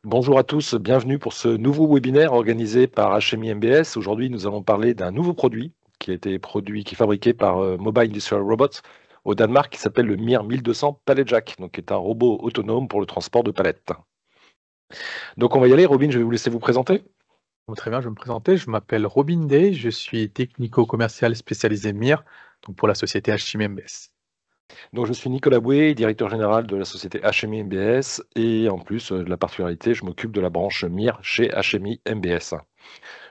Bonjour à tous, bienvenue pour ce nouveau webinaire organisé par HMI MBS. Aujourd'hui, nous allons parler d'un nouveau produit qui est fabriqué par Mobile Industrial Robots au Danemark, qui s'appelle le MIR 1200 Pallet Jack, donc qui est un robot autonome pour le transport de palettes. Donc on va y aller. Robin, je vais vous laisser vous présenter. Très bien, je vais me présenter. Je m'appelle Robin Day, je suis technico-commercial spécialisé MIR, donc pour la société HIM MBS. Donc je suis Nicolas Boué, directeur général de la société HMI MBS, et en plus de la particularité, je m'occupe de la branche MIR chez HMI MBS.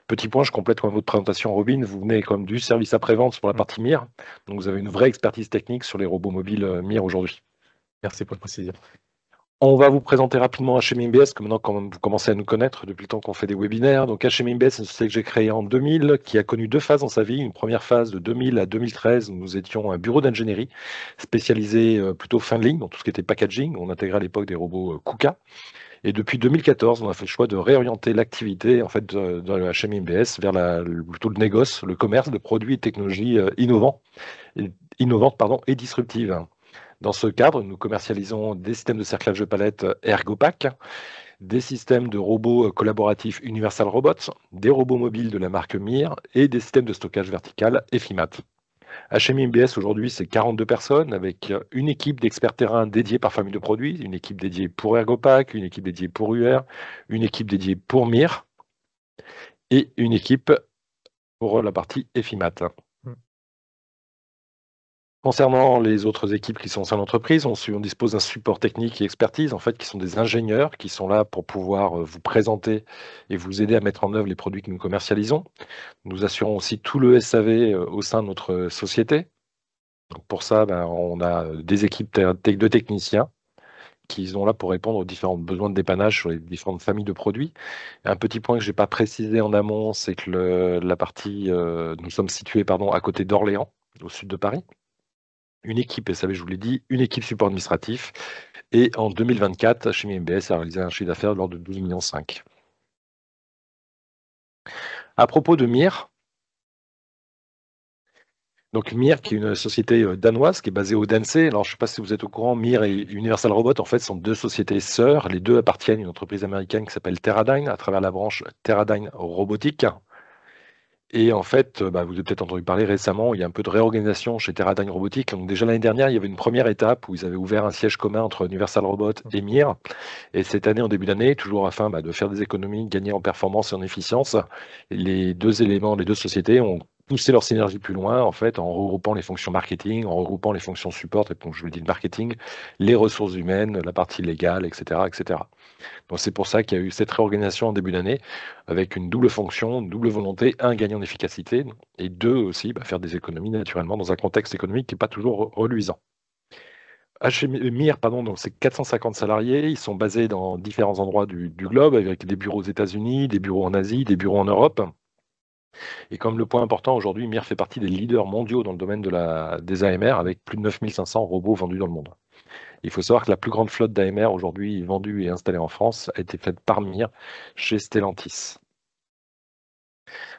Petit point, je complète quand même votre présentation, Robin. Vous venez comme du service après-vente pour la Mm. partie MIR. Donc, vous avez une vraie expertise technique sur les robots mobiles MIR aujourd'hui. Merci pour la précision. On va vous présenter rapidement HMI MBS, que maintenant, quand même, vous commencez à nous connaître depuis le temps qu'on fait des webinaires. Donc, HMI MBS, c'est une société que j'ai créée en 2000, qui a connu deux phases dans sa vie. Une première phase de 2000 à 2013, où nous étions un bureau d'ingénierie spécialisé plutôt fin de ligne, dans tout ce qui était packaging. On intégrait à l'époque des robots KUKA. Et depuis 2014, on a fait le choix de réorienter l'activité en fait, de la HMI MBS vers plutôt le négoce, le commerce de produits et technologies innovantes et disruptives. Dans ce cadre, nous commercialisons des systèmes de cerclage de palettes ErgoPack, des systèmes de robots collaboratifs Universal Robots, des robots mobiles de la marque MIR et des systèmes de stockage vertical EFIMAT. HMI MBS aujourd'hui, c'est 42 personnes avec une équipe d'experts terrain dédiée par famille de produits, une équipe dédiée pour ErgoPack, une équipe dédiée pour UR, une équipe dédiée pour MIR et une équipe pour la partie EFIMAT. Mm. Concernant les autres équipes qui sont au sein de l'entreprise, on dispose d'un support technique et expertise, en fait, qui sont des ingénieurs qui sont là pour pouvoir vous présenter et vous aider à mettre en œuvre les produits que nous commercialisons. Nous assurons aussi tout le SAV au sein de notre société. Donc pour ça, on a des équipes de techniciens qui sont là pour répondre aux différents besoins de dépannage sur les différentes familles de produits. Et un petit point que je n'ai pas précisé en amont, c'est que nous sommes situés à côté d'Orléans, au sud de Paris. Une équipe SAV, je vous l'ai dit, une équipe support administratif. Et en 2024, chez MBS a réalisé un chiffre d'affaires de l'ordre de 12,5 millions. À propos de MIR, donc MIR, qui est une société danoise qui est basée au Odense. Alors, je ne sais pas si vous êtes au courant, MIR et Universal Robot, en fait, sont deux sociétés sœurs. Les deux appartiennent à une entreprise américaine qui s'appelle Teradyne, à travers la branche Teradyne Robotique. Et en fait, vous avez peut-être entendu parler récemment, il y a un peu de réorganisation chez Teradyne Robotique. Donc déjà l'année dernière, il y avait une première étape où ils avaient ouvert un siège commun entre Universal Robot et MIR. Et cette année, en début d'année, toujours afin de faire des économies, de gagner en performance et en efficience, les deux sociétés ont poussé leur synergie plus loin, en fait, en regroupant les fonctions marketing, en regroupant les fonctions support, et donc je vous dis le marketing, les ressources humaines, la partie légale, etc., etc. Donc c'est pour ça qu'il y a eu cette réorganisation en début d'année, avec une double fonction, une double volonté, un, gagner en efficacité, et deux, aussi faire des économies naturellement dans un contexte économique qui n'est pas toujours reluisant. HMIR, pardon, donc c'est 450 salariés, ils sont basés dans différents endroits du globe, avec des bureaux aux États-Unis, des bureaux en Asie, des bureaux en Europe. Et comme le point important aujourd'hui, MIR fait partie des leaders mondiaux dans le domaine des AMR, avec plus de 9500 robots vendus dans le monde. Il faut savoir que la plus grande flotte d'AMR aujourd'hui vendue et installée en France a été faite par MIR chez Stellantis.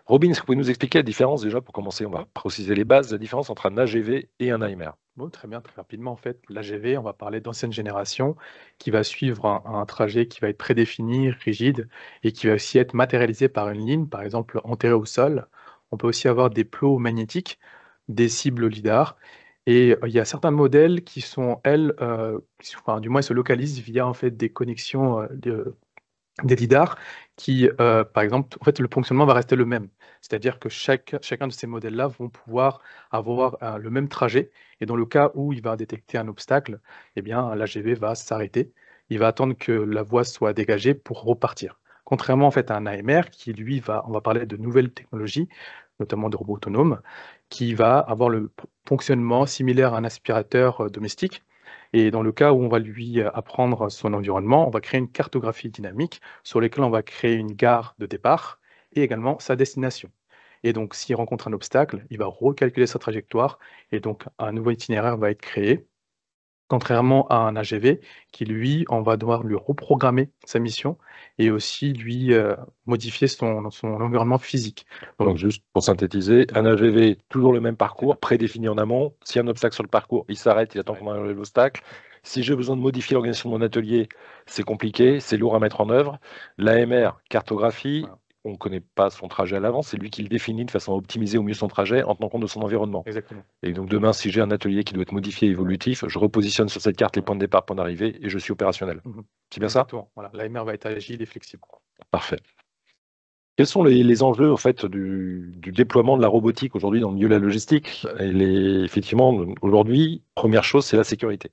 Robin, est-ce que vous pouvez nous expliquer la différence déjà pour commencer? On va préciser les bases, la différence entre un AGV et un AMR. Bon, très bien, très rapidement, en fait, l'AGV, on va parler d'ancienne génération, qui va suivre un trajet qui va être prédéfini, rigide, et qui va aussi être matérialisé par une ligne, par exemple enterrée au sol. On peut aussi avoir des plots magnétiques, des cibles LIDAR, et il y a certains modèles qui sont, elles, enfin, du moins, ils se localisent via en fait des connexions des lidars qui, par exemple, en fait, le fonctionnement va rester le même. C'est-à-dire que chacun de ces modèles-là vont pouvoir avoir, le même trajet et dans le cas où il va détecter un obstacle, eh bien, l'AGV va s'arrêter. Il va attendre que la voie soit dégagée pour repartir. Contrairement, en fait, à un AMR qui, lui, on va parler de nouvelles technologies, notamment de robots autonomes, qui va avoir le fonctionnement similaire à un aspirateur, domestique, et dans le cas où on va lui apprendre son environnement, on va créer une cartographie dynamique sur laquelle on va créer une gare de départ et également sa destination. Et donc, s'il rencontre un obstacle, il va recalculer sa trajectoire et donc un nouveau itinéraire va être créé Contrairement à un AGV qui, lui, on va devoir lui reprogrammer sa mission et aussi lui modifier son environnement physique. Donc, juste pour synthétiser, un AGV, toujours le même parcours, prédéfini en amont. S'il y a un obstacle sur le parcours, il s'arrête, il attend qu'on enlève l'obstacle. Si j'ai besoin de modifier l'organisation de mon atelier, c'est compliqué, c'est lourd à mettre en œuvre. L'AMR, cartographie, Voilà. on ne connaît pas son trajet à l'avance, c'est lui qui le définit de façon à optimiser au mieux son trajet en tenant compte de son environnement. Exactement. Et donc demain, si j'ai un atelier qui doit être modifié, évolutif, je repositionne sur cette carte les points de départ, points d'arrivée, et je suis opérationnel. C'est bien ça? Exactement. Voilà. L'AMR va être agile et flexible. Parfait. Quels sont les enjeux en fait, du déploiement de la robotique aujourd'hui dans le milieu de la logistique? Effectivement, aujourd'hui, première chose, c'est la sécurité.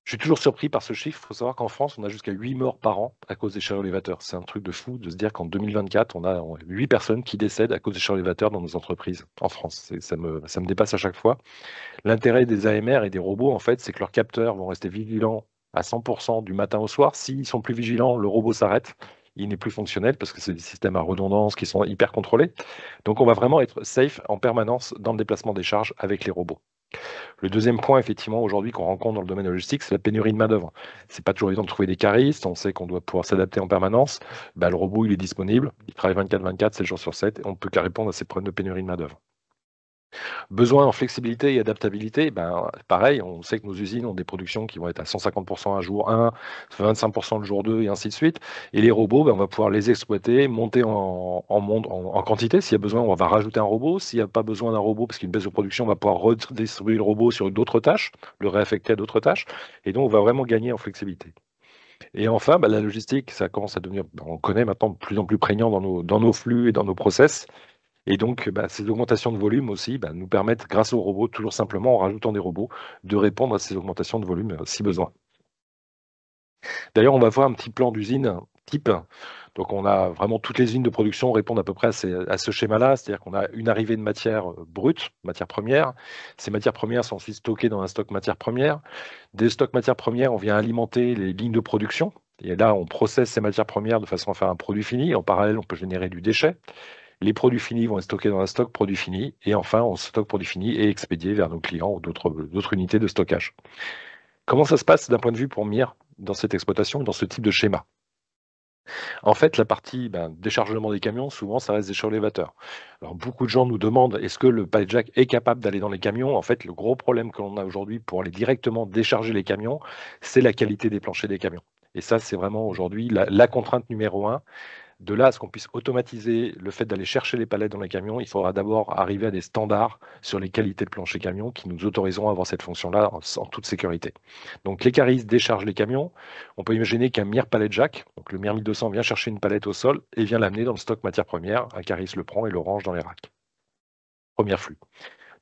Je suis toujours surpris par ce chiffre. Il faut savoir qu'en France, on a jusqu'à 8 morts par an à cause des chariots élévateurs. C'est un truc de fou de se dire qu'en 2024, on a 8 personnes qui décèdent à cause des chariots élévateurs dans nos entreprises en France. Ça me dépasse à chaque fois. L'intérêt des AMR et des robots, en fait, c'est que leurs capteurs vont rester vigilants à 100% du matin au soir. S'ils sont plus vigilants, le robot s'arrête. Il n'est plus fonctionnel parce que c'est des systèmes à redondance qui sont hyper contrôlés. Donc, on va vraiment être safe en permanence dans le déplacement des charges avec les robots. Le deuxième point, effectivement, aujourd'hui, qu'on rencontre dans le domaine de la logistique, c'est la pénurie de main-d'œuvre. C'est pas toujours évident de trouver des caristes. On sait qu'on doit pouvoir s'adapter en permanence. Le robot, il est disponible. Il travaille 24/24, 7 jours sur 7. Et on ne peut qu'à répondre à ces problèmes de pénurie de main-d'œuvre. Besoin en flexibilité et adaptabilité, pareil, on sait que nos usines ont des productions qui vont être à 150% un jour 1, 25% le jour 2 et ainsi de suite. Et les robots, on va pouvoir les exploiter, monter en quantité. S'il y a besoin, on va rajouter un robot. S'il n'y a pas besoin d'un robot, parce qu'il y a une baisse de production, on va pouvoir redistribuer le robot sur d'autres tâches, le réaffecter à d'autres tâches. Et donc, on va vraiment gagner en flexibilité. Et enfin, la logistique, ça commence à devenir, on connaît maintenant de plus en plus prégnant dans nos flux et dans nos process. Et donc, ces augmentations de volume aussi nous permettent, grâce aux robots, toujours simplement en rajoutant des robots, de répondre à ces augmentations de volume si besoin. D'ailleurs, on va voir un petit plan d'usine type. Donc, on a vraiment toutes les usines de production répondent à peu près à ce schéma-là, c'est-à-dire qu'on a une arrivée de matière brute, matières premières. Ces matières premières sont ensuite stockées dans un stock matières premières. Des stocks matières premières, on vient alimenter les lignes de production. Et là, on processe ces matières premières de façon à faire un produit fini. En parallèle, on peut générer du déchet. Les produits finis vont être stockés dans un stock produit fini. Et enfin, on stocke produit fini et expédié vers nos clients ou d'autres unités de stockage. Comment ça se passe d'un point de vue pour MIR dans cette exploitation, dans ce type de schéma? En fait, la partie déchargement des camions, souvent, ça reste des chariots élévateurs. Alors, beaucoup de gens nous demandent, est-ce que le pallet jack est capable d'aller dans les camions? En fait, le gros problème que l'on a aujourd'hui pour aller directement décharger les camions, c'est la qualité des planchers des camions. Et ça, c'est vraiment aujourd'hui la contrainte numéro 1. De là à ce qu'on puisse automatiser le fait d'aller chercher les palettes dans les camions, il faudra d'abord arriver à des standards sur les qualités de plancher camion qui nous autoriseront à avoir cette fonction-là en toute sécurité. Donc les caristes déchargent les camions. On peut imaginer qu'un MIR pallet jack, donc le MIR 1200 vient chercher une palette au sol et vient l'amener dans le stock matière première. Un cariste le prend et le range dans les racks. Premier flux.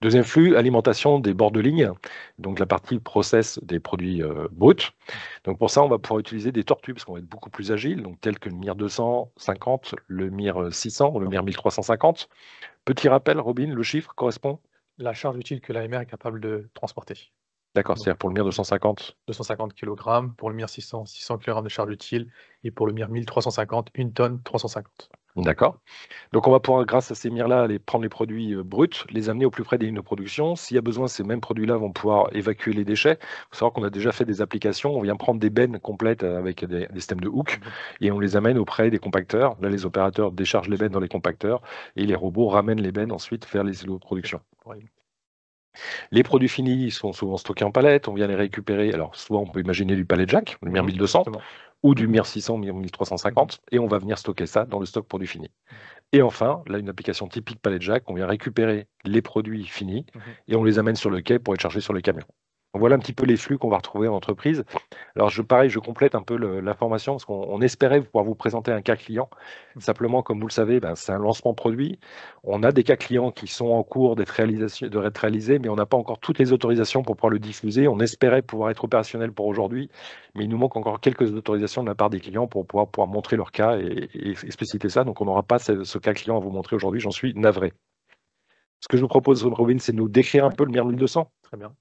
Deuxième flux, alimentation des bords de ligne, donc la partie process des produits bruts. Donc pour ça, on va pouvoir utiliser des tortues parce qu'on va être beaucoup plus agile, donc tels que le MIR 250, le MIR 600 ou le MIR 1350. Petit rappel, Robin, le chiffre correspond? La charge utile que l'AMR est capable de transporter. D'accord, c'est-à-dire pour le MIR 250. 250 kg, pour le MIR 600, 600 kg de charge utile, et pour le MIR 1350, 1 tonne 350. D'accord. Donc on va pouvoir, grâce à ces MIR-là, aller prendre les produits bruts, les amener au plus près des lignes de production. S'il y a besoin, ces mêmes produits-là vont pouvoir évacuer les déchets. Il faut savoir qu'on a déjà fait des applications. On vient prendre des bennes complètes avec des systèmes de hook et on les amène auprès des compacteurs. Là, les opérateurs déchargent les bennes dans les compacteurs et les robots ramènent les bennes ensuite vers les îlots de production. Les produits finis sont souvent stockés en palette, on vient les récupérer. Alors, soit on peut imaginer du pallet jack, le MIR 1200, ou du MIR 600, MIR 1350, et on va venir stocker ça dans le stock produit fini. Et enfin, là, une application typique pallet jack, on vient récupérer les produits finis et on les amène sur le quai pour être chargés sur les camions. Donc, voilà un petit peu les flux qu'on va retrouver en entreprise. Alors, pareil, je complète un peu l'information parce qu'on espérait pouvoir vous présenter un cas client. Simplement, comme vous le savez, c'est un lancement produit. On a des cas clients qui sont en cours d'être réalisés, mais on n'a pas encore toutes les autorisations pour pouvoir le diffuser. On espérait pouvoir être opérationnel pour aujourd'hui, mais il nous manque encore quelques autorisations de la part des clients pour pouvoir montrer leur cas et expliciter ça. Donc, on n'aura pas ce cas client à vous montrer aujourd'hui. J'en suis navré. Ce que je vous propose, Robin, c'est de nous décrire un peu le MIR 1200. Très bien.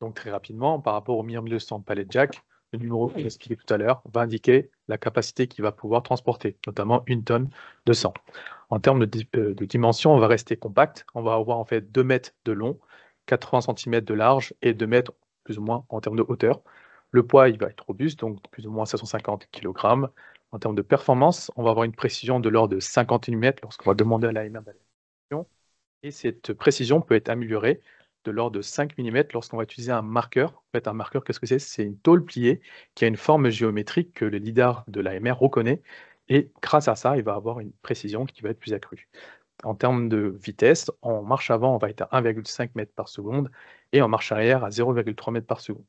Donc très rapidement, par rapport au MIR 1200 pallet jack, le numéro que j'ai expliqué tout à l'heure va indiquer la capacité qu'il va pouvoir transporter, notamment 1 tonne 200. En termes de dimension, on va rester compact. On va avoir en fait 2 mètres de long, 80 cm de large et 2 mètres plus ou moins en termes de hauteur. Le poids, il va être robuste, donc plus ou moins 750 kg. En termes de performance, on va avoir une précision de l'ordre de 50 mm lorsqu'on va demander à l'AMR d'adaptation. Et cette précision peut être améliorée de l'ordre de 5 mm lorsqu'on va utiliser un marqueur. En fait, un marqueur, qu'est-ce que c'est? C'est une tôle pliée qui a une forme géométrique que le lidar de l'AMR reconnaît. Et grâce à ça, il va avoir une précision qui va être plus accrue. En termes de vitesse, en marche avant, on va être à 1,5 m par seconde et en marche arrière à 0,3 m par seconde.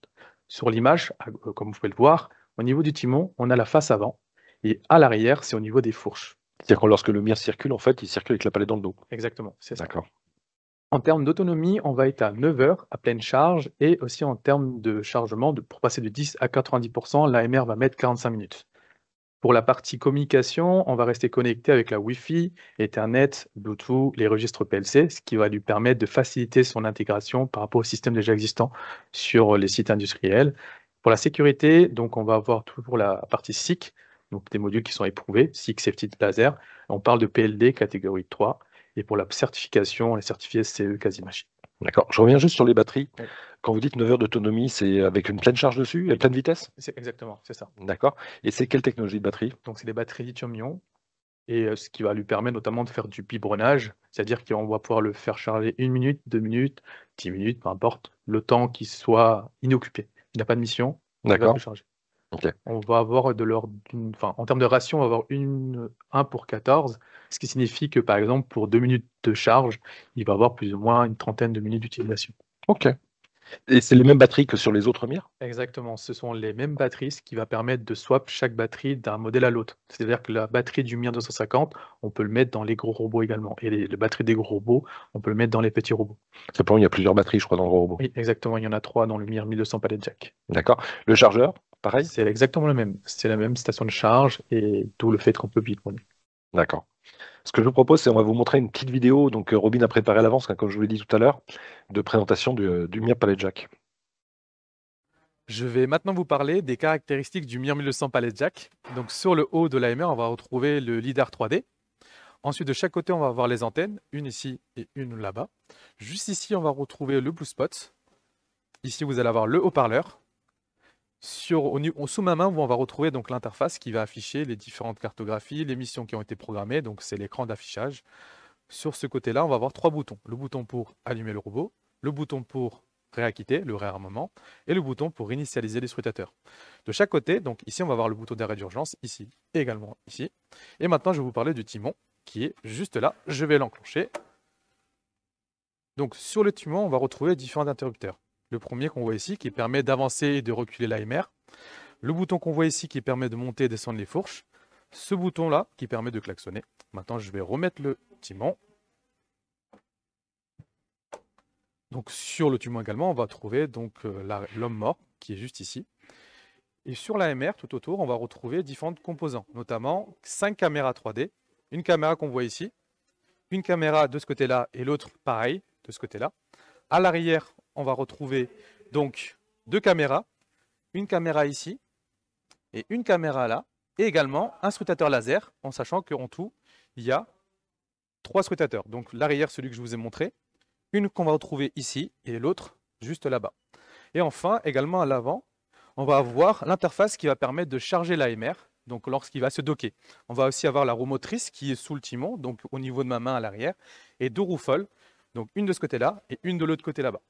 Sur l'image, comme vous pouvez le voir, au niveau du timon, on a la face avant et à l'arrière, c'est au niveau des fourches. C'est-à-dire que lorsque le MIR circule, en fait, il circule avec la palette dans le dos. Exactement, c'est ça. D'accord. En termes d'autonomie, on va être à 9 heures à pleine charge et aussi en termes de chargement, pour passer de 10 à 90%, l'AMR va mettre 45 minutes. Pour la partie communication, on va rester connecté avec la Wi-Fi, Ethernet, Bluetooth, les registres PLC, ce qui va lui permettre de faciliter son intégration par rapport au système déjà existant sur les sites industriels. Pour la sécurité, donc on va avoir toujours la partie SIC, donc des modules qui sont éprouvés, SIC Safety Laser. On parle de PLD catégorie 3. Et pour la certification, on est certifié CE quasi machine. D'accord. Je reviens juste sur les batteries. Oui. Quand vous dites 9 heures d'autonomie, c'est avec une pleine charge dessus et pleine vitesse? Exactement, c'est ça. D'accord. Et c'est quelle technologie de batterie? Donc c'est des batteries lithium-ion et ce qui va lui permettre notamment de faire du biberonnage, c'est-à-dire qu'on va pouvoir le faire charger 1 minute, 2 minutes, 10 minutes, peu importe, le temps qu'il soit inoccupé. Il n'a pas de mission, il va D'accord. se charger. Ok. On va avoir en termes de ratio, on va avoir 1 pour 14, ce qui signifie que par exemple pour 2 minutes de charge, il va avoir plus ou moins une trentaine de minutes d'utilisation. Ok. Et c'est les mêmes batteries que sur les autres MIR? Exactement, ce sont les mêmes batteries, ce qui va permettre de swap chaque batterie d'un modèle à l'autre. C'est-à-dire que la batterie du MiR 250, on peut le mettre dans les gros robots également. Et les batteries des gros robots, on peut le mettre dans les petits robots. Simplement, il y a plusieurs batteries, je crois, dans le robot. Oui, exactement, il y en a 3 dans le MiR 1200 Pallet Jack. D'accord. Le chargeur, pareil? C'est exactement le même. C'est la même station de charge et d'où le fait qu'on peut bipoler. D'accord. Ce que je vous propose, c'est on va vous montrer une petite vidéo. Donc, Robin a préparé à l'avance, comme je vous l'ai dit tout à l'heure, de présentation du MiR Pallet Jack. Je vais maintenant vous parler des caractéristiques du MiR 1200 Pallet Jack. Donc sur le haut de l'AMR, on va retrouver le lidar 3D. Ensuite, de chaque côté, on va avoir les antennes, une ici et une là-bas. Juste ici, on va retrouver le Blue Spot. Ici, vous allez avoir le haut-parleur. Sous ma main, on va retrouver donc l'interface qui va afficher les différentes cartographies, les missions qui ont été programmées. Donc c'est l'écran d'affichage. Sur ce côté-là, on va avoir 3 boutons. Le bouton pour allumer le robot, le bouton pour réacquitter, le réarmement, et le bouton pour initialiser les scrutateurs. De chaque côté, donc ici on va avoir le bouton d'arrêt d'urgence, ici et également ici. Et maintenant je vais vous parler du timon qui est juste là. Je vais l'enclencher. Donc sur le timon, on va retrouver différents interrupteurs. Le premier qu'on voit ici qui permet d'avancer et de reculer l'AMR. Le bouton qu'on voit ici qui permet de monter et descendre les fourches. Ce bouton-là qui permet de klaxonner. Maintenant je vais remettre le timon. Donc sur le timon également, on va trouver donc l'homme mort qui est juste ici. Et sur l'AMR, tout autour, on va retrouver différents composants, notamment 5 caméras 3D, une caméra qu'on voit ici, une caméra de ce côté-là et l'autre pareil de ce côté-là. À l'arrière, on va retrouver donc 2 caméras, une caméra ici et une caméra là, et également un scrutateur laser, en sachant qu'en tout, il y a 3 scrutateurs. Donc l'arrière, celui que je vous ai montré, une qu'on va retrouver ici et l'autre juste là-bas. Et enfin, également à l'avant, on va avoir l'interface qui va permettre de charger l'AMR, donc lorsqu'il va se docker. On va aussi avoir la roue motrice qui est sous le timon, donc au niveau de ma main à l'arrière, et 2 roues folles, donc une de ce côté-là et une de l'autre côté là-bas.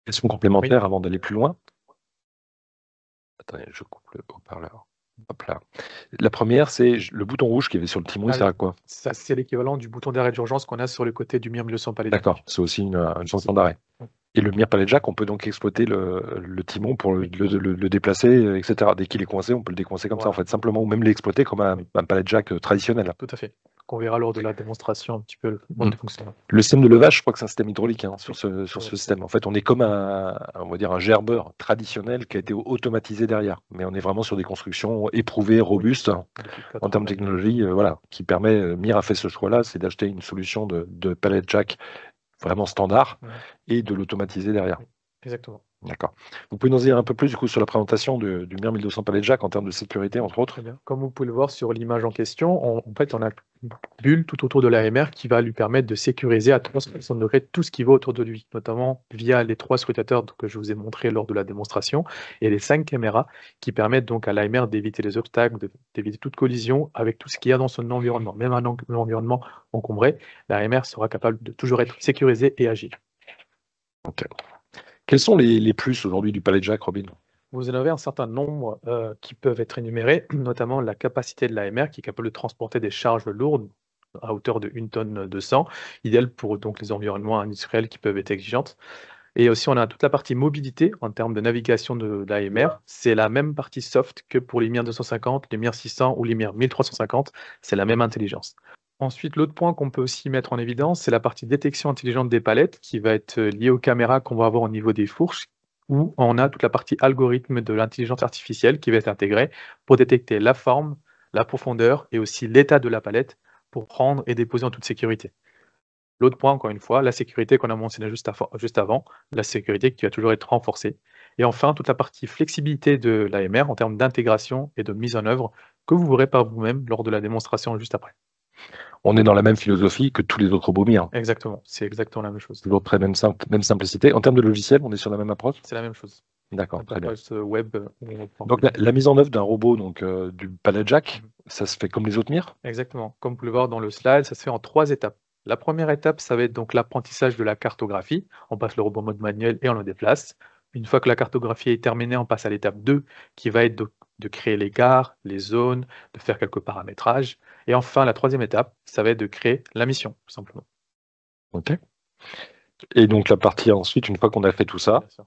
Question complémentaire avant d'aller plus loin. Attendez, je coupe le haut-parleur. Hop là. La première, c'est le bouton rouge qui avait sur le timon, il sert à quoi? Ça, c'est l'équivalent du bouton d'arrêt d'urgence qu'on a sur le côté du MiR 1200 Pallet Jack. D'accord, c'est aussi une fonction d'arrêt. Et le MiR Pallet Jack, on peut donc exploiter le timon pour le déplacer, etc. Dès qu'il est coincé, on peut le décoincer comme ça, en fait, simplement, ou même l'exploiter comme un Pallet Jack traditionnel. Tout à fait. Qu'on verra lors de la démonstration un petit peu le mode de fonctionnement. Le système de levage, je crois que c'est un système hydraulique sur ce système. En fait, on est comme on va dire un gerbeur traditionnel qui a été automatisé derrière. Mais on est vraiment sur des constructions éprouvées, robustes, en termes de technologie, qui permet, MiR a fait ce choix-là, c'est d'acheter une solution de Pallet Jack vraiment standard et de l'automatiser derrière. Exactement. D'accord. Vous pouvez nous en dire un peu plus du coup sur la présentation du MIR 1200 Pallet Jack en termes de sécurité, entre autres? Très bien. Comme vous pouvez le voir sur l'image en question, en fait, on a une bulle tout autour de l'AMR qui va lui permettre de sécuriser à 360 degrés tout ce qui va autour de lui, notamment via les 3 scrutateurs que je vous ai montrés lors de la démonstration et les 5 caméras qui permettent donc à l'AMR d'éviter les obstacles, d'éviter toute collision avec tout ce qu'il y a dans son environnement. Même un environnement encombré, l'AMR sera capable de toujours être sécurisé et agile. Ok. Quels sont les plus aujourd'hui du Pallet Jack, Robin? Vous en avez un certain nombre qui peuvent être énumérés, notamment la capacité de l'AMR qui est capable de transporter des charges lourdes à hauteur de 1 tonne 200, idéal pour donc les environnements industriels qui peuvent être exigeantes. Et aussi, on a toute la partie mobilité en termes de navigation de l'AMR. C'est la même partie soft que pour les MIR 250, les MIR 600 ou les MIR 1350. C'est la même intelligence. Ensuite, l'autre point qu'on peut aussi mettre en évidence, c'est la partie détection intelligente des palettes qui va être liée aux caméras qu'on va avoir au niveau des fourches, où on a toute la partie algorithme de l'intelligence artificielle qui va être intégrée pour détecter la forme, la profondeur et aussi l'état de la palette pour prendre et déposer en toute sécurité. L'autre point, encore une fois, la sécurité qu'on a mentionné juste avant, la sécurité qui va toujours être renforcée. Et enfin, toute la partie flexibilité de l'AMR en termes d'intégration et de mise en œuvre que vous verrez par vous-même lors de la démonstration juste après. On est dans la même philosophie que tous les autres robots MIR. Exactement, c'est exactement la même chose. Toujours très même simplicité. En termes de logiciel, on est sur la même approche? C'est la même chose. D'accord, très bien. Interface web. Donc la mise en œuvre d'un robot, donc du Pallet Jack, ça se fait comme les autres MIR? Exactement. Comme vous pouvez le voir dans le slide, ça se fait en 3 étapes. La première étape, ça va être donc l'apprentissage de la cartographie. On passe le robot en mode manuel et on le déplace. Une fois que la cartographie est terminée, on passe à l'étape 2, qui va être de créer les gares, les zones, de faire quelques paramétrages. Et enfin, la troisième étape, ça va être de créer la mission, tout simplement. Ok. Et donc la partie ensuite, une fois qu'on a fait tout ça, Bien sûr.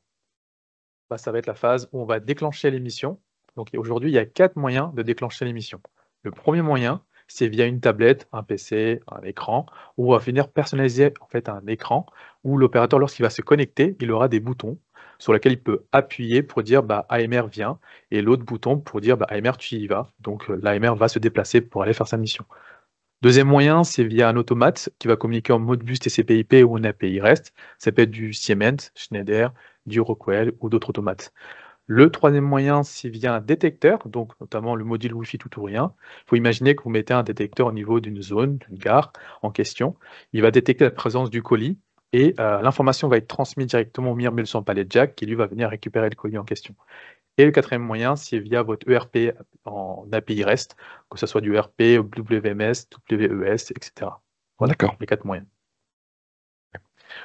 Bah, ça va être la phase où on va déclencher les missions. Donc aujourd'hui, il y a 4 moyens de déclencher les missions. Le premier moyen, c'est via une tablette, un PC, un écran, où on va venir personnaliser en fait un écran où l'opérateur, lorsqu'il va se connecter, il aura des boutons sur lesquels il peut appuyer pour dire bah, AMR vient, et l'autre bouton pour dire bah, AMR tu y vas. Donc l'AMR va se déplacer pour aller faire sa mission. Deuxième moyen, c'est via un automate qui va communiquer en Modbus TCP/IP ou en API REST. Ça peut être du Siemens, Schneider, du Rockwell ou d'autres automates. Le troisième moyen, c'est via un détecteur, donc notamment le module Wi-Fi tout ou rien. Il faut imaginer que vous mettez un détecteur au niveau d'une zone, d'une gare en question. Il va détecter la présence du colis et l'information va être transmise directement au MIR 1100 Pallet Jack qui lui va venir récupérer le colis en question. Et le quatrième moyen, c'est via votre ERP en API REST, que ce soit du ERP, WMS, WES, etc. Voilà d'accord. les 4 moyens.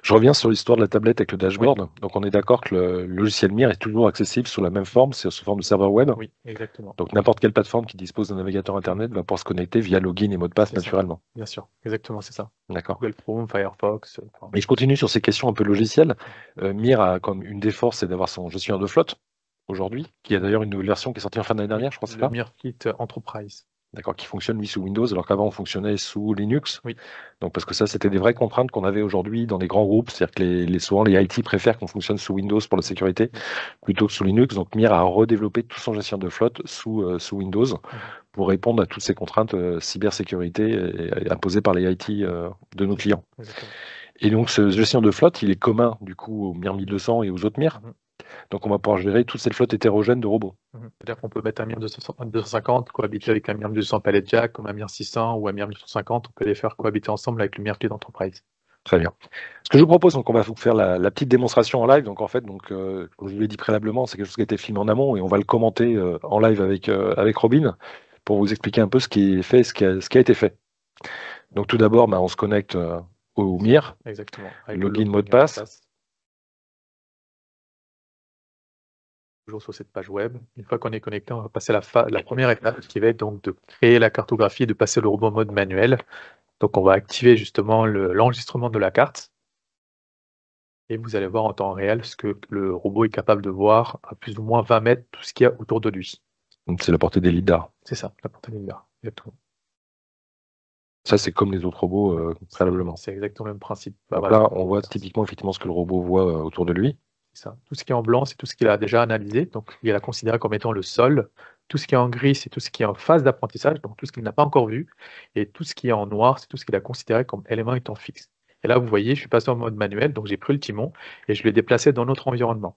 Je reviens sur l'histoire de la tablette avec le dashboard. Donc on est d'accord que le logiciel MIR est toujours accessible sous la même forme, c'est sous forme de serveur web. Oui, exactement. Donc n'importe quelle plateforme qui dispose d'un navigateur Internet va pouvoir se connecter via login et mot de passe C'est ça. naturellement. Bien sûr, exactement, c'est ça. D'accord. Google Chrome, Firefox. Et je continue sur ces questions un peu logicielles. MIR a comme une des forces, c'est d'avoir son gestionnaire de flotte aujourd'hui, qui a d'ailleurs une nouvelle version qui est sortie en fin d'année dernière, je crois, c'est Le ça? MIRFit Enterprise. D'accord, qui fonctionne lui sous Windows, alors qu'avant on fonctionnait sous Linux. Oui. Donc parce que ça, c'était des vraies contraintes qu'on avait aujourd'hui dans les grands groupes, c'est-à-dire que souvent les IT préfèrent qu'on fonctionne sous Windows pour la sécurité plutôt que sous Linux. Donc MIR a redéveloppé tout son gestionnaire de flotte sous Windows pour répondre à toutes ces contraintes cybersécurité imposées par les IT de nos clients. Exactement. Et donc ce gestionnaire de flotte, il est commun du coup au MIR 1200 et aux autres MIR. Donc on va pouvoir gérer toute cette flotte hétérogène de robots. C'est-à-dire qu'on peut mettre un MIR 250 cohabiter avec un MIR 1200 Pallet Jack, comme un MIR 600 ou un MIR 1150. On peut les faire cohabiter ensemble avec le MIRFit Enterprise. Très bien. Ce que je vous propose, donc, on va vous faire la petite démonstration en live. Donc en fait, comme je vous l'ai dit préalablement, c'est quelque chose qui a été filmé en amont et on va le commenter en live avec Robin pour vous expliquer un peu ce qui est fait, ce qui a été fait. Donc tout d'abord, on se connecte au MIR. Exactement. Login, mot de passe. Toujours sur cette page web. Une fois qu'on est connecté, on va passer à la première étape qui va être donc de créer la cartographie et de passer le robot en mode manuel. Donc on va activer justement l'enregistrement de la carte. Et vous allez voir en temps réel ce que le robot est capable de voir à plus ou moins 20 mètres, tout ce qu'il y a autour de lui. C'est la portée des lidars. C'est ça, la portée des lidars. Exactement. Ça, c'est comme les autres robots préalablement. C'est exactement le même principe. Donc là, on voit typiquement effectivement ce que le robot voit autour de lui. Ça. Tout ce qui est en blanc, c'est tout ce qu'il a déjà analysé, donc il a considéré comme étant le sol. Tout ce qui est en gris, c'est tout ce qui est en phase d'apprentissage, donc tout ce qu'il n'a pas encore vu. Et tout ce qui est en noir, c'est tout ce qu'il a considéré comme élément étant fixe. Et là, vous voyez, je suis passé en mode manuel, donc j'ai pris le timon et je l'ai déplacé dans notre environnement.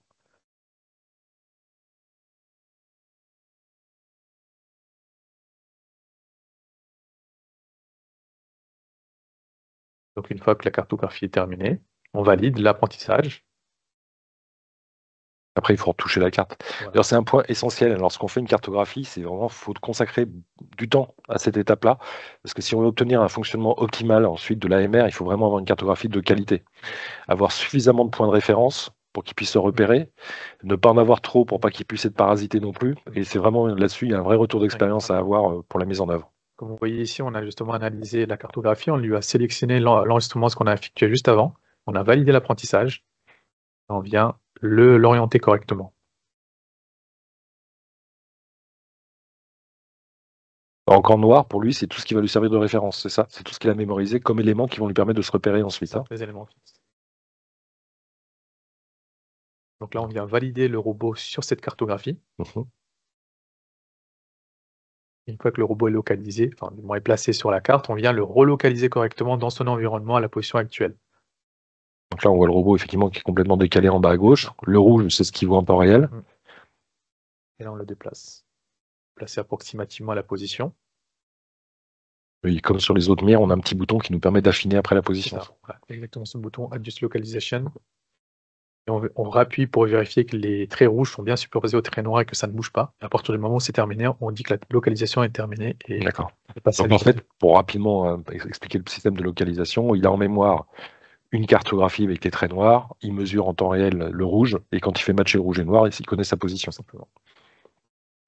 Donc une fois que la cartographie est terminée, on valide l'apprentissage. Après, il faut retoucher la carte. Voilà. D'ailleurs, c'est un point essentiel. Lorsqu'on fait une cartographie, c'est vraiment, faut consacrer du temps à cette étape-là. Parce que si on veut obtenir un fonctionnement optimal ensuite de l'AMR, il faut vraiment avoir une cartographie de qualité. Avoir suffisamment de points de référence pour qu'ils puissent se repérer, ne pas en avoir trop pour pas qu'ils puissent être parasités non plus. Et c'est vraiment là-dessus, il y a un vrai retour d'expérience à avoir pour la mise en œuvre. Comme vous voyez ici, on a justement analysé la cartographie, on lui a sélectionné l'enregistrement, ce qu'on a effectué juste avant, on a validé l'apprentissage, on vient l'orienter correctement. Encore noir, pour lui, c'est tout ce qui va lui servir de référence, c'est ça? C'est tout ce qu'il a mémorisé comme éléments qui vont lui permettre de se repérer ensuite. Hein. Les éléments fixes. Donc là, on vient valider le robot sur cette cartographie. Une fois que le robot est localisé, enfin, du moins est placé sur la carte, on vient le relocaliser correctement dans son environnement à la position actuelle. Donc là, on voit le robot effectivement qui est complètement décalé en bas à gauche. Le rouge, c'est ce qu'il voit en temps réel. Et là, on le déplace. Placé approximativement à la position. Et comme sur les autres mires, on a un petit bouton qui nous permet d'affiner après la position. Voilà, exactement ce bouton Adjust Localization. Et on rappuie pour vérifier que les traits rouges sont bien superposés aux traits noirs et que ça ne bouge pas. Et à partir du moment où c'est terminé, on dit que la localisation est terminée. D'accord. Donc en fait, pour rapidement expliquer le système de localisation, il a en mémoire une cartographie avec les traits noirs, il mesure en temps réel le rouge, et quand il fait matcher le rouge et le noir, il connaît sa position simplement.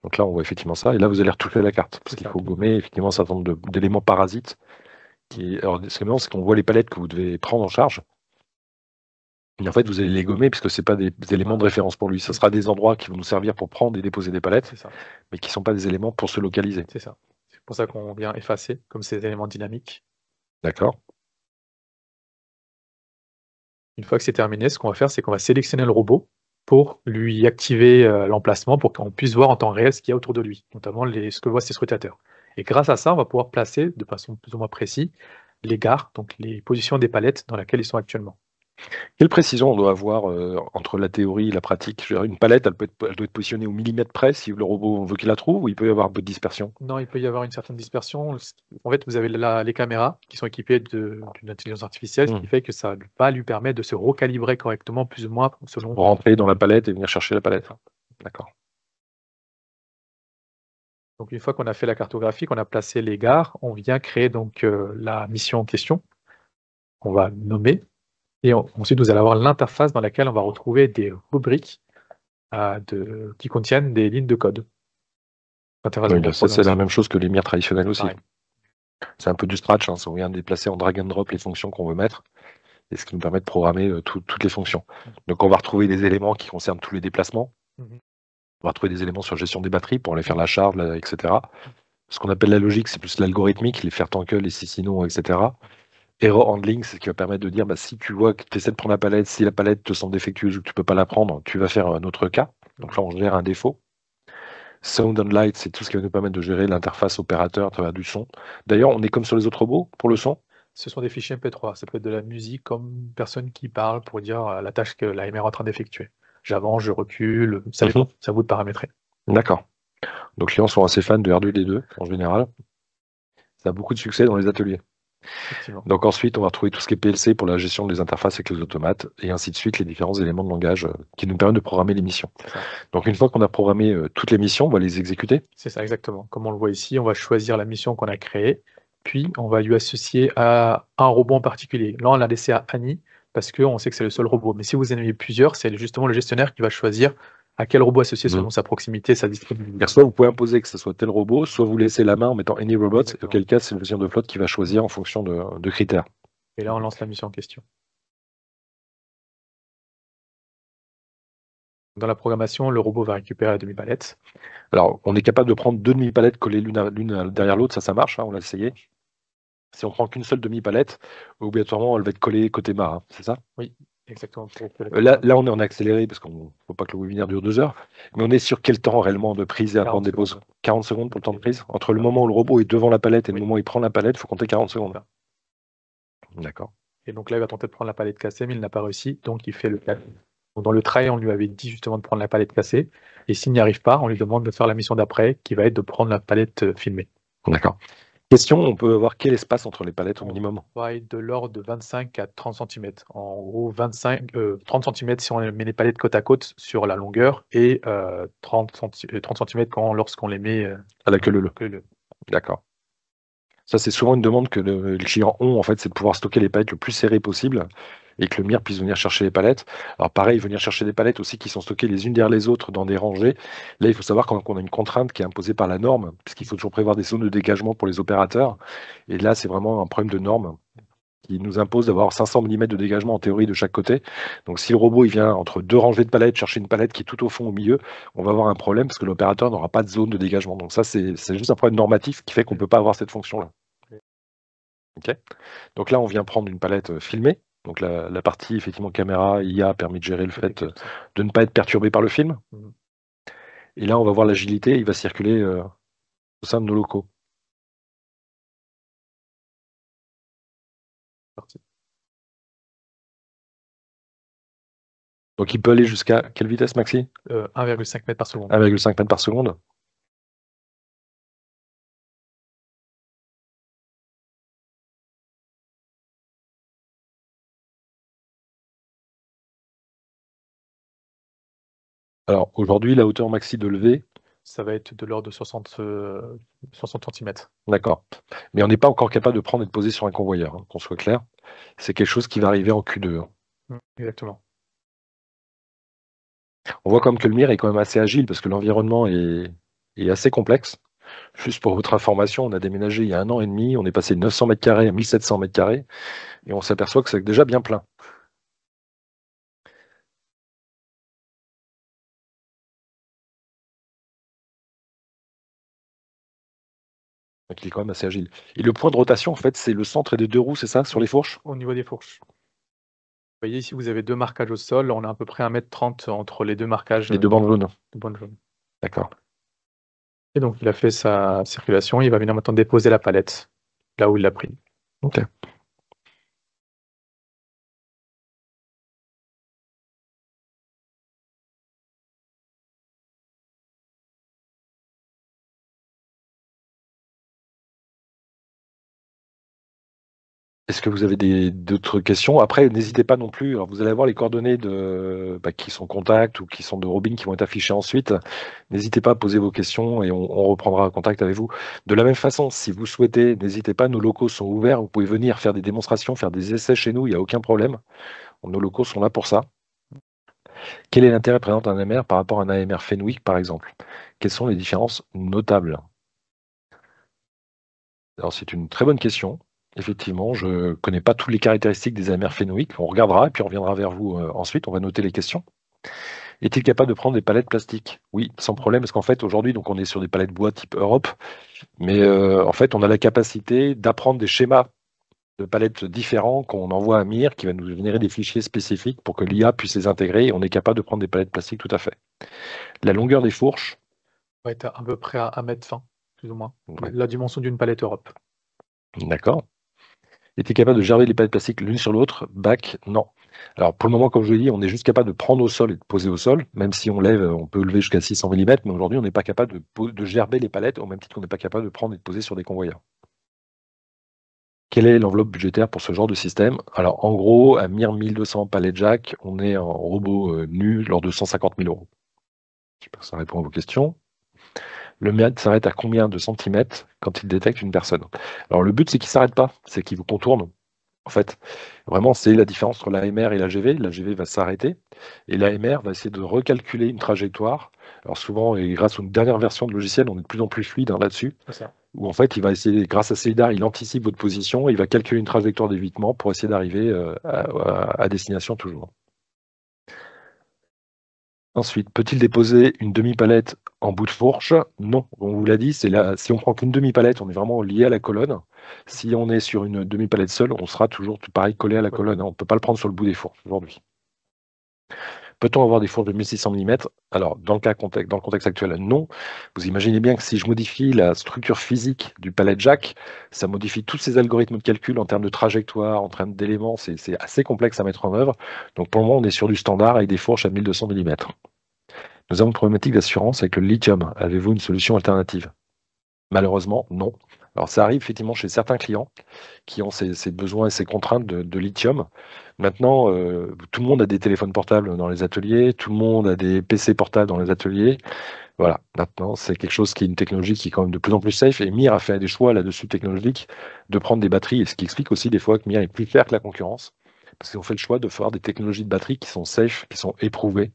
Donc là, on voit effectivement ça, et là, vous allez retoucher la carte, parce qu'il faut gommer effectivement un certain nombre d'éléments parasites. Alors, ce qui est marrant, c'est qu'on voit les palettes que vous devez prendre en charge, et en fait, vous allez les gommer, puisque ce n'est pas des éléments de référence pour lui. Ce sera des endroits qui vont nous servir pour prendre et déposer des palettes, mais qui ne sont pas des éléments pour se localiser. C'est ça. C'est pour ça qu'on vient effacer, comme ces éléments dynamiques. D'accord. Une fois que c'est terminé, ce qu'on va faire, c'est qu'on va sélectionner le robot pour lui activer l'emplacement pour qu'on puisse voir en temps réel ce qu'il y a autour de lui, notamment ce que voient ses scrutateurs. Et grâce à ça, on va pouvoir placer de façon plus ou moins précise les gares, donc les positions des palettes dans lesquelles ils sont actuellement. Quelle précision on doit avoir entre la théorie et la pratique? Une palette, elle doit être positionnée au millimètre près si le robot veut qu'il la trouve, ou il peut y avoir un peu de dispersion? Non, il peut y avoir une certaine dispersion. En fait, vous avez les caméras qui sont équipées d'une intelligence artificielle, ce qui fait que ça va lui permettre de se recalibrer correctement, plus ou moins, selon... Pour rentrer dans la palette et venir chercher la palette. D'accord. Donc une fois qu'on a fait la cartographie, qu'on a placé les gares, on vient créer donc la mission en question, qu'on va nommer. Et ensuite, vous allez avoir l'interface dans laquelle on va retrouver des rubriques qui contiennent des lignes de code. Oui, ça, c'est la même chose que les mires traditionnelles aussi. Pareil. C'est un peu du scratch, hein, on vient de déplacer en drag and drop les fonctions qu'on veut mettre, et ce qui nous permet de programmer toutes les fonctions. Donc on va retrouver des éléments qui concernent tous les déplacements. On va retrouver des éléments sur gestion des batteries pour aller faire la charge, etc. Ce qu'on appelle la logique, c'est plus l'algorithmique, les faire tant que, les si non, etc. Error handling, c'est ce qui va permettre de dire si tu vois que tu essaies de prendre la palette, si la palette te semble défectueuse ou que tu ne peux pas la prendre, tu vas faire un autre cas. Donc là, on gère un défaut. Sound and light, c'est tout ce qui va nous permettre de gérer l'interface opérateur à travers du son. D'ailleurs, on est comme sur les autres robots pour le son. Ce sont des fichiers MP3. Ça peut être de la musique comme une personne qui parle pour dire la tâche que l'AMR est en train d'effectuer. J'avance, je recule, ça dépend, c'est à vous de paramétrer. D'accord. Donc les clients sont assez fans de R2D2 en général. Ça a beaucoup de succès dans les ateliers. Donc ensuite, on va retrouver tout ce qui est PLC pour la gestion des interfaces avec les automates, et ainsi de suite, les différents éléments de langage qui nous permettent de programmer les missions. Donc une fois qu'on a programmé toutes les missions, on va les exécuter. C'est ça, exactement. Comme on le voit ici, on va choisir la mission qu'on a créée, puis on va lui associer à un robot en particulier. Là, on l'a laissé à Annie, parce qu'on sait que c'est le seul robot. Mais si vous en avez plusieurs, c'est justement le gestionnaire qui va choisir à quel robot associer selon sa proximité, sa disponibilité. Soit vous pouvez imposer que ce soit tel robot, soit vous laissez la main en mettant Any Robot, et auquel cas c'est le gestionnaire de flotte qui va choisir en fonction de critères. Et là, on lance la mission en question. Dans la programmation, le robot va récupérer la demi-palette. Alors, on est capable de prendre deux demi-palettes collées l'une derrière l'autre, ça marche, hein, on l'a essayé. Si on prend qu'une seule demi-palette, obligatoirement, elle va être collée côté mât, hein, c'est ça? Oui, exactement. Là, on est en accéléré, parce qu'il ne faut pas que le webinaire dure 2 heures, mais on est sur quel temps réellement de prise et à temps de dépose? 40 secondes pour le temps de prise? Entre le moment où le robot est devant la palette et le moment où il prend la palette, il faut compter 40 secondes. D'accord. Et donc là, il va tenter de prendre la palette cassée, mais il n'a pas réussi, donc il fait le cas. Dans le try, on lui avait dit justement de prendre la palette cassée, et s'il n'y arrive pas, on lui demande de faire la mission d'après, qui va être de prendre la palette filmée. D'accord. Question, on peut avoir quel espace entre les palettes au minimum? On va être de l'ordre de 25 à 30 cm. En gros, 30 cm si on met les palettes côte à côte sur la longueur et 30 cm lorsqu'on les met À la queue leu. queue-leu. D'accord. Ça, c'est souvent une demande que les clients ont, en fait, c'est de pouvoir stocker les palettes le plus serré possible et que le MIR puisse venir chercher les palettes. Alors pareil, venir chercher des palettes aussi qui sont stockées les unes derrière les autres dans des rangées. Là, il faut savoir qu'on a une contrainte qui est imposée par la norme, puisqu'il faut toujours prévoir des zones de dégagement pour les opérateurs. Et là, c'est vraiment un problème de norme qui nous impose d'avoir 500 mm de dégagement en théorie de chaque côté. Donc si le robot il vient entre deux rangées de palettes chercher une palette qui est tout au fond au milieu, on va avoir un problème parce que l'opérateur n'aura pas de zone de dégagement. Donc ça, c'est juste un problème normatif qui fait qu'on ne peut pas avoir cette fonction-là. Ok. Donc là, on vient prendre une palette filmée. Donc la partie effectivement caméra, IA permet de gérer le fait de ne pas être perturbé par le film. Mhm. Et là, on va voir l'agilité, il va circuler au sein de nos locaux. Parti. Donc il peut aller jusqu'à quelle vitesse, Maxi? 1,5 m par seconde. 1,5 mètres par seconde. Alors aujourd'hui, la hauteur maxi de levée, Ça va être de l'ordre de 60 cm. d'accord. Mais on n'est pas encore capable de prendre et de poser sur un convoyeur, hein, qu'on soit clair. C'est quelque chose qui va arriver en Q2. Hein. Exactement. On voit comme que le MIR est quand même assez agile parce que l'environnement est assez complexe. Juste pour votre information, on a déménagé il y a 1 an et demi, on est passé de 900 mètres carrés à 1700 mètres carrés et on s'aperçoit que c'est déjà bien plein. Donc il est quand même assez agile. Et le point de rotation, en fait, c'est le centre et des deux roues, c'est ça, sur les fourches? Au niveau des fourches. Vous voyez ici, vous avez 2 marquages au sol. On a à peu près 1,30 m entre les 2 marquages. Les deux bandes jaunes. De bandes jaunes. D'accord. Et donc, il a fait sa circulation. Il va venir maintenant déposer la palette là où il l'a pris. Ok. Est-ce que vous avez d'autres questions? Après, n'hésitez pas non plus. Alors, vous allez avoir les coordonnées qui sont contact ou qui sont de Robin qui vont être affichées ensuite. N'hésitez pas à poser vos questions et on reprendra contact avec vous. De la même façon, si vous souhaitez, n'hésitez pas. Nos locaux sont ouverts. Vous pouvez venir faire des démonstrations, faire des essais chez nous. Il n'y a aucun problème. Nos locaux sont là pour ça. Quel est l'intérêt présent d'un AMR par rapport à un AMR Fenwick, par exemple? Quelles sont les différences notables? Alors, c'est une très bonne question. Effectivement, je ne connais pas toutes les caractéristiques des AMR Fenwick. On regardera et puis on reviendra vers vous ensuite. On va noter les questions. Est-il capable de prendre des palettes plastiques? Oui, sans problème, parce qu'en fait, aujourd'hui, donc on est sur des palettes bois type Europe, mais en fait, on a la capacité d'apprendre des schémas de palettes différents qu'on envoie à MIR, qui va nous générer des fichiers spécifiques pour que l'IA puisse les intégrer, et on est capable de prendre des palettes plastiques tout à fait. La longueur des fourches? On va être à peu près à 1,20 m, plus ou moins. Ouais. La dimension d'une palette Europe. D'accord. Était capable de gerber les palettes plastiques l'une sur l'autre? Bac, non. Alors pour le moment, comme je l'ai dit, on est juste capable de prendre au sol et de poser au sol, même si on lève, on peut lever jusqu'à 600 mm, mais aujourd'hui on n'est pas capable de gerber les palettes, au même titre qu'on n'est pas capable de prendre et de poser sur des convoyeurs. Quelle est l'enveloppe budgétaire pour ce genre de système? Alors en gros, à MIR 1200 palette jack, on est en robot nu lors de 150 000 €. J'espère que ça répond à vos questions. Le MIR s'arrête à combien de centimètres quand il détecte une personne? Alors le but, c'est qu'il ne s'arrête pas, c'est qu'il vous contourne. En fait, vraiment, c'est la différence entre l'AMR et l'AGV. L'AGV va s'arrêter et l'AMR va essayer de recalculer une trajectoire. Alors souvent, et grâce à une dernière version de logiciel, on est de plus en plus fluide là-dessus, où en fait, il va essayer, grâce à CEDAR, il anticipe votre position, il va calculer une trajectoire d'évitement pour essayer d'arriver à destination toujours. Ensuite, peut-il déposer une demi-palette en bout de fourche? Non, on vous l'a dit, si on prend qu'une demi-palette, on est vraiment lié à la colonne. Si on est sur une demi-palette seule, on sera toujours tout pareil collé à la colonne. On ne peut pas le prendre sur le bout des fourches aujourd'hui. Peut-on avoir des fourches de 1600 mm? Alors, dans le contexte actuel, non. Vous imaginez bien que si je modifie la structure physique du palette jack, ça modifie tous ces algorithmes de calcul en termes de trajectoire, en termes d'éléments. C'est assez complexe à mettre en œuvre. Donc, pour le moment, on est sur du standard avec des fourches à 1200 mm. Nous avons une problématique d'assurance avec le lithium. Avez-vous une solution alternative? Malheureusement, non. Alors ça arrive effectivement chez certains clients qui ont ces besoins et ces contraintes de lithium. Maintenant, tout le monde a des téléphones portables dans les ateliers, tout le monde a des PC portables dans les ateliers. Voilà, maintenant, c'est quelque chose qui est une technologie qui est quand même de plus en plus safe. Et Mir a fait des choix là-dessus technologiques de prendre des batteries, et ce qui explique aussi des fois que Mir est plus cher que la concurrence, parce qu'ils ont fait le choix de faire des technologies de batterie qui sont safe, qui sont éprouvées.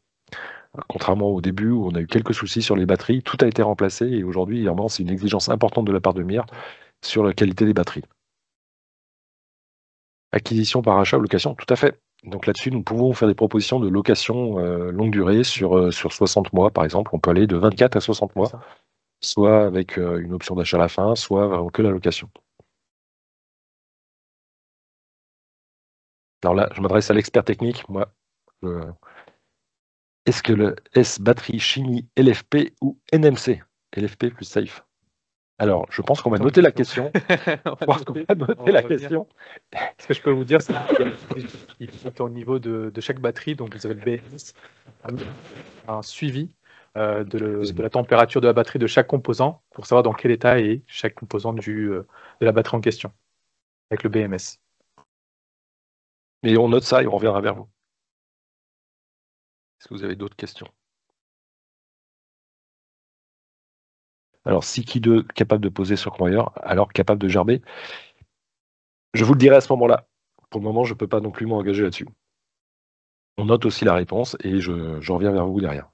Contrairement au début où on a eu quelques soucis sur les batteries, tout a été remplacé et aujourd'hui, vraiment, c'est une exigence importante de la part de Mir sur la qualité des batteries. Acquisition par achat ou location, tout à fait. Donc là-dessus, nous pouvons faire des propositions de location longue durée sur 60 mois, par exemple. On peut aller de 24 à 60 mois, soit avec une option d'achat à la fin, soit que la location. Alors là, je m'adresse à l'expert technique. Moi, est-ce que le S batterie chimie LFP ou NMC? LFP plus safe. Alors, je pense qu'on va noter la question. Ce que je peux vous dire, c'est qu'il faut qu'au niveau de chaque batterie, donc vous avez le BMS, un suivi de la température de la batterie de chaque composant pour savoir dans quel état est chaque composant de la batterie en question, avec le BMS. Et on note ça et on reviendra vers vous. Est-ce que vous avez d'autres questions? Alors, si qui 2 capable de poser sur convoyeur, alors capable de gerber? Je vous le dirai à ce moment-là. Pour le moment, je ne peux pas non plus m'engager là-dessus. On note aussi la réponse et je reviens vers vous derrière.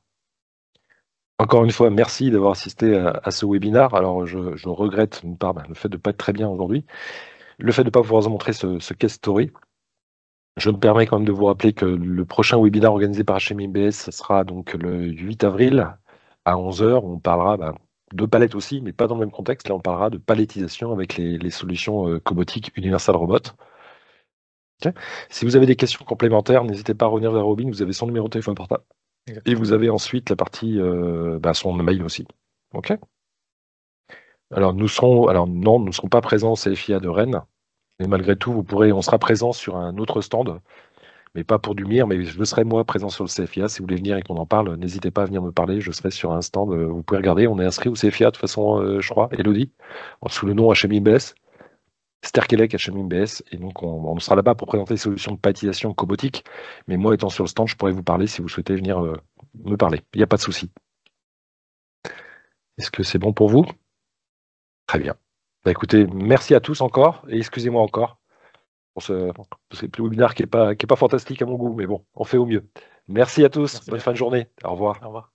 Encore une fois, merci d'avoir assisté à ce webinaire. Alors, je regrette d'une part le fait de ne pas être très bien aujourd'hui, le fait de ne pas pouvoir vous montrer ce case story. Je me permets quand même de vous rappeler que le prochain webinaire organisé par HMIBS, ce sera donc le 8 avril à 11h. On parlera de palettes aussi, mais pas dans le même contexte. Là, on parlera de palettisation avec les solutions cobotiques Universal Robot. Okay. Si vous avez des questions complémentaires, n'hésitez pas à revenir vers Robin. Vous avez son numéro de téléphone portable. Exactement. Et vous avez ensuite la partie son mail aussi. Ok. Alors non, nous ne serons pas présents au CFIA de Rennes. Mais malgré tout, on sera présent sur un autre stand, mais pas pour du Mir, mais je serai moi présent sur le CFIA. Si vous voulez venir et qu'on en parle, n'hésitez pas à venir me parler. Je serai sur un stand. Vous pouvez regarder, on est inscrit au CFIA de toute façon, je crois, Elodie, sous le nom HMIBS. Sterkelec HMIBS, et donc on sera là-bas pour présenter des solutions de palettisation cobotique, mais moi étant sur le stand, je pourrais vous parler si vous souhaitez venir me parler, il n'y a pas de souci. Est-ce que c'est bon pour vous? Très bien. Écoutez, merci à tous encore, et excusez-moi encore pour ce webinaire qui est pas fantastique à mon goût, mais bon, on fait au mieux. Merci à tous, bonne fin de journée, au revoir. Au revoir.